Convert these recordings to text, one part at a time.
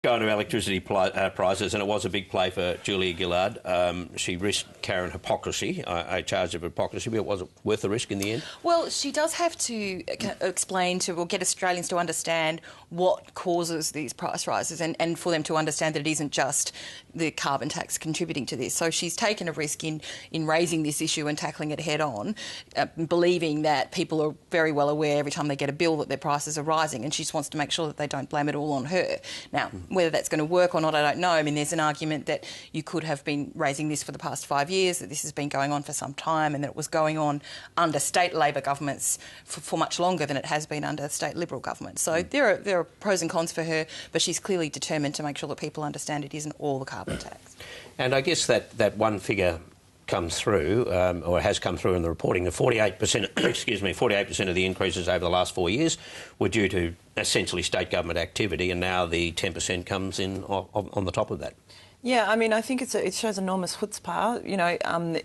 go on to electricity prices, and it was a big play for Julia Gillard. She risked carrying hypocrisy, a charge of hypocrisy, but was it worth the risk in the end? Well, she does have to explain to, or get Australians to understand what causes these price rises, and for them to understand that it isn't just the carbon tax contributing to this. So she's taken a risk in raising this issue and tackling it head on, believing that people are very well aware every time they get a bill that their prices are rising, and she just wants to make sure that they don't blame it all on her. Now, whether that's going to work or not, I don't know. I mean, there's an argument that you could have been raising this for the past 5 years, that this has been going on for some time, and that it was going on under state Labor governments for much longer than it has been under state Liberal governments. So there are pros and cons for her, but she's clearly determined to make sure that people understand it isn't all the carbon tax. And I guess that one figure comes through, or has come through in the reporting, the 48%, 48% of the increases over the last 4 years were due to essentially state government activity, and now the 10% comes in on the top of that. Yeah, I mean, I think it shows enormous chutzpah, you know,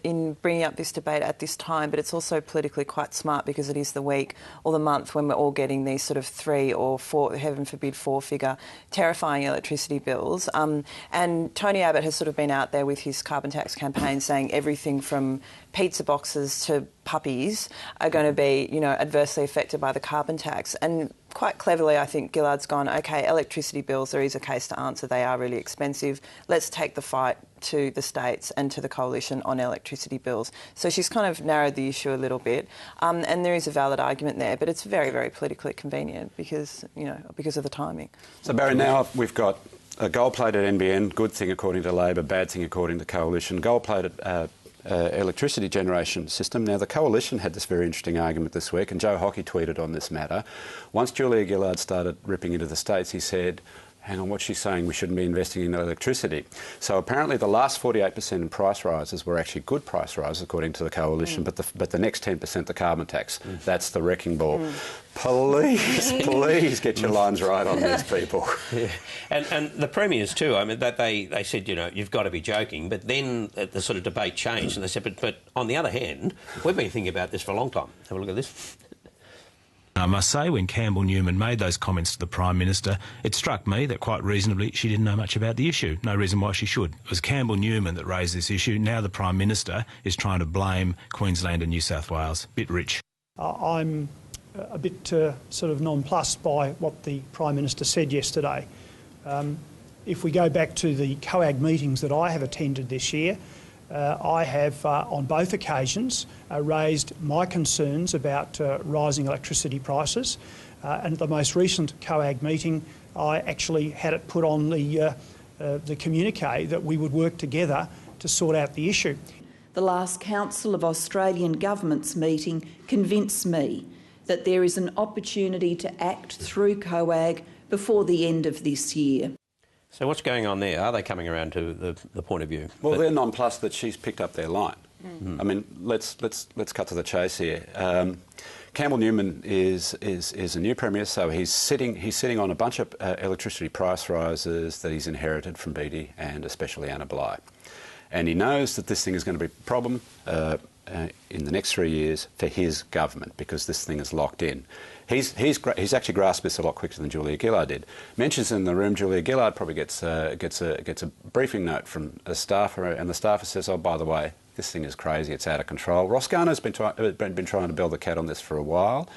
in bringing up this debate at this time, but it's also politically quite smart because it is the week or the month when we're all getting these sort of 3 or 4, heaven forbid, 4-figure terrifying electricity bills. And Tony Abbott has sort of been out there with his carbon tax campaign saying everything from pizza boxes to puppies are going to be, you know, adversely affected by the carbon tax. And quite cleverly, I think Gillard's gone, OK, electricity bills, there is a case to answer. They are really expensive. Let's take the fight to the states and to the coalition on electricity bills. So she's kind of narrowed the issue a little bit. And there is a valid argument there, but it's very, very politically convenient because, you know, because of the timing. So, Barry, now we've got a gold-plated NBN, good thing according to Labor, bad thing according to Coalition, gold-plated electricity generation system. Now, the Coalition had this very interesting argument this week, and Joe Hockey tweeted on this matter. Once Julia Gillard started ripping into the states, he said, hang on, what's she saying? We shouldn't be investing in electricity. So apparently the last 48% in price rises were actually good price rises, according to the Coalition, but the next 10%, the carbon tax, that's the wrecking ball. Please get your lines right on these people. Yeah. And the premiers too, I mean, that they said, you know, you've got to be joking, but then the sort of debate changed and they said, but on the other hand, we've been thinking about this for a long time. Have a look at this. I must say, when Campbell Newman made those comments to the Prime Minister, it struck me that quite reasonably she didn't know much about the issue. No reason why she should. It was Campbell Newman that raised this issue. Now the Prime Minister is trying to blame Queensland and New South Wales. Bit rich. I'm a bit sort of nonplussed by what the Prime Minister said yesterday. If we go back to the COAG meetings that I have attended this year, I have, on both occasions, raised my concerns about rising electricity prices. And at the most recent COAG meeting, I actually had it put on the communique that we would work together to sort out the issue. The last Council of Australian Governments meeting convinced me that there is an opportunity to act through COAG before the end of this year. So what's going on there? Are they coming around to the point of view? Well, they're nonplussed that she's picked up their line. I mean, let's cut to the chase here. Campbell Newman is a new premier, so he's sitting on a bunch of electricity price rises that he's inherited from Beattie and especially Anna Bligh, and he knows that this thing is going to be a problem in the next 3 years for his government because this thing is locked in. He's actually grasped this a lot quicker than Julia Gillard did. Mentions in the room, Julia Gillard probably gets a briefing note from a staffer, and the staffer says, "Oh, by the way, this thing is crazy. It's out of control." Ross Garner's been trying to build the cat on this for a while.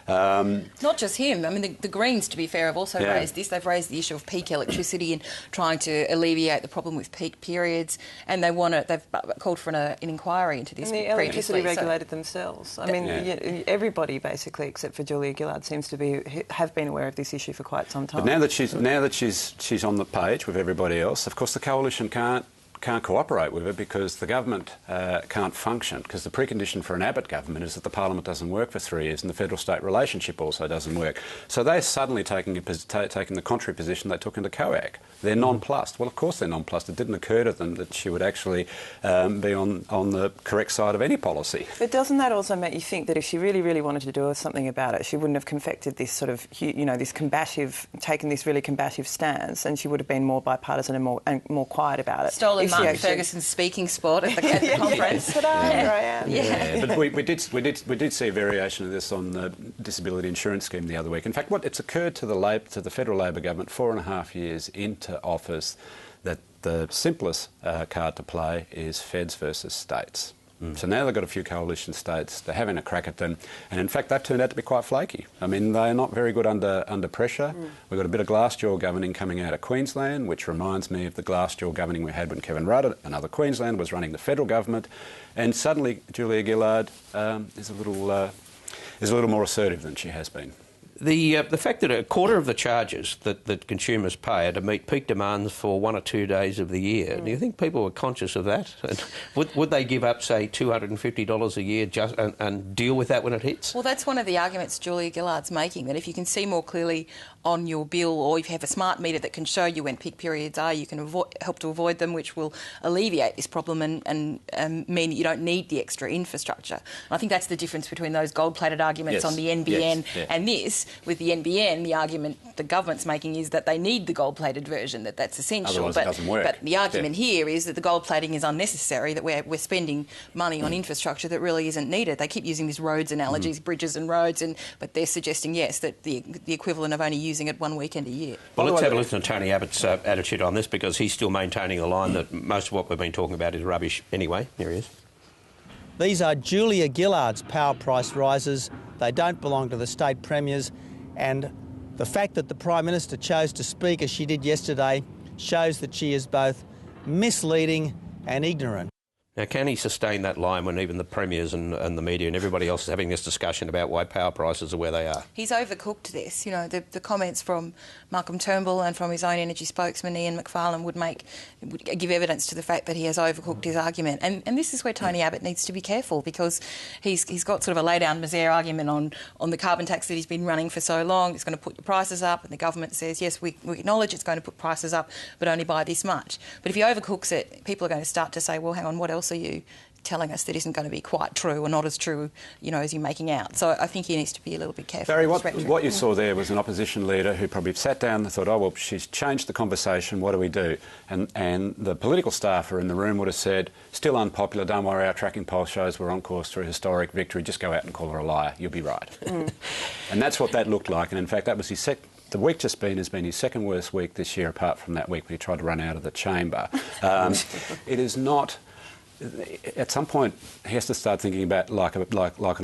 Not just him. I mean, the Greens, to be fair, have also raised this. They've raised the issue of peak electricity and trying to alleviate the problem with peak periods, and they've called for an inquiry into this. And the electricity regulated themselves. I mean, everybody basically, except for Julia Gillard, seems to have been aware of this issue for quite some time. But now that she's on the page with everybody else, of course, the Coalition can't cooperate with her because the government can't function, because the precondition for an Abbott government is that the parliament doesn't work for 3 years and the federal-state relationship also doesn't work. So they're suddenly taking the contrary position they took into COAG. They're nonplussed. Well, of course they're nonplussed. It didn't occur to them that she would actually be on the correct side of any policy. But doesn't that also make you think that if she really, really wanted to do something about it, she wouldn't have confected this sort of, you know, taken this really combative stance, and she would have been more bipartisan and more quiet about it? Stolen Mark Ferguson's speaking spot at the conference. Ta-da, here I am. Yeah, but we did see a variation of this on the disability insurance scheme the other week. In fact, it's occurred to the federal Labor government 4.5 years into office that the simplest card to play is feds versus states. So now they've got a few coalition states, they're having a crack at them, and in fact they've turned out to be quite flaky. I mean, they're not very good under pressure. We've got a bit of glassjaw governing coming out of Queensland, which reminds me of the glassjaw governing we had when Kevin Rudd, another Queenslander, was running the federal government, and suddenly Julia Gillard is a little more assertive than she has been. The fact that a quarter of the charges that consumers pay are to meet peak demands for 1 or 2 days of the year. Do you think people were conscious of that? And would they give up, say, $250 a year and deal with that when it hits? Well, that's one of the arguments Julia Gillard's making, that if you can see more clearly on your bill, or if you have a smart meter that can show you when peak periods are, you can help to avoid them, which will alleviate this problem and mean that you don't need the extra infrastructure. And I think that's the difference between those gold-plated arguments on the NBN and this. With the NBN, the argument the government's making is that they need the gold-plated version, that's essential. Otherwise it doesn't work. But the argument here is that the gold plating is unnecessary, that we're spending money on infrastructure that really isn't needed. They keep using these roads analogies, bridges and roads, but they're suggesting, yes, that the equivalent of only using it one weekend a year. Well, let's have a listen to Tony Abbott's attitude on this, because he's still maintaining the line that most of what we've been talking about is rubbish anyway. Here he is. These are Julia Gillard's power price rises. They don't belong to the state premiers, and the fact that the Prime Minister chose to speak as she did yesterday shows that she is both misleading and ignorant. Now, can he sustain that line when even the premiers and the media and everybody else is having this discussion about why power prices are where they are? He's overcooked this. You know, the comments from Malcolm Turnbull and from his own energy spokesman, Ian Macfarlane, would give evidence to the fact that he has overcooked his argument. And this is where Tony Abbott needs to be careful, because he's got sort of a lay-down misère argument on the carbon tax that he's been running for so long. It's going to put your prices up, and the government says, yes, we acknowledge it's going to put prices up, but only by this much. But if he overcooks it, people are going to start to say, well, hang on, what else are you telling us that isn't going to be quite true or not as true, as you're making out? So I think he needs to be a little bit careful. Barry, what you saw there was an opposition leader who probably sat down and thought, oh, well, she's changed the conversation, what do we do? And the political staffer in the room would have said, still unpopular, don't worry, our tracking poll shows we're on course to a historic victory, just go out and call her a liar, you'll be right. And that's what that looked like, and in fact that was the week just has been his second worst week this year, apart from that week when he tried to run out of the chamber. It is not... At some point, he has to start thinking about like an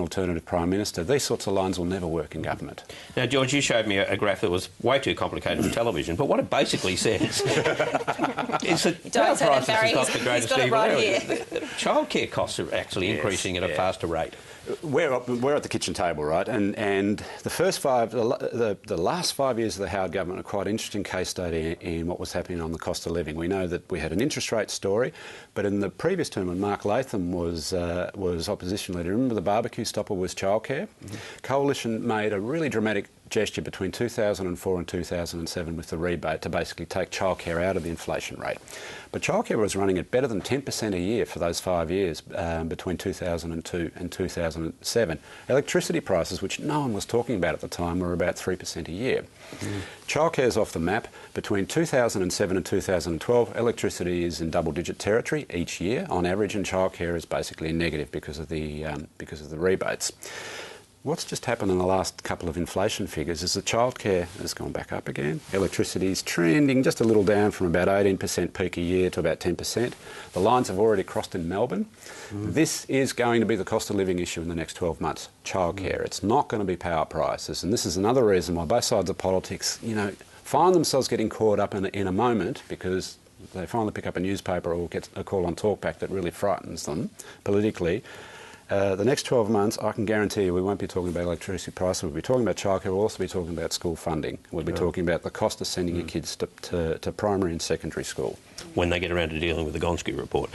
alternative Prime Minister. These sorts of lines will never work in government. Now, George, you showed me a graph that was way too complicated for television, but what it basically says is that power prices is not the greatest evil area. Childcare costs are actually increasing at a faster rate. We're at the kitchen table, right? And the last 5 years of the Howard government are quite an interesting case study in what was happening on the cost of living. We know that we had an interest rate story, but in the previous term when Mark Latham was opposition leader, remember the barbecue stopper was childcare? Coalition made a really dramatic gesture between 2004 and 2007 with the rebate to basically take childcare out of the inflation rate. But childcare was running at better than 10% a year for those 5 years between 2002 and 2007. Electricity prices, which no one was talking about at the time, were about 3% a year. Childcare's off the map. Between 2007 and 2012, electricity is in double-digit territory each year on average, and childcare is basically negative because of the rebates. What's just happened in the last couple of inflation figures is that childcare has gone back up again. Electricity is trending just a little down from about 18% peak a year to about 10%. The lines have already crossed in Melbourne. This is going to be the cost of living issue in the next 12 months, childcare. It's not going to be power prices. And this is another reason why both sides of politics, find themselves getting caught up in a moment because they finally pick up a newspaper or get a call on talkback that really frightens them politically. The next 12 months, I can guarantee you we won't be talking about electricity prices. We'll be talking about childcare. We'll also be talking about school funding. We'll be talking about the cost of sending your kids to primary and secondary school. When they get around to dealing with the Gonski report.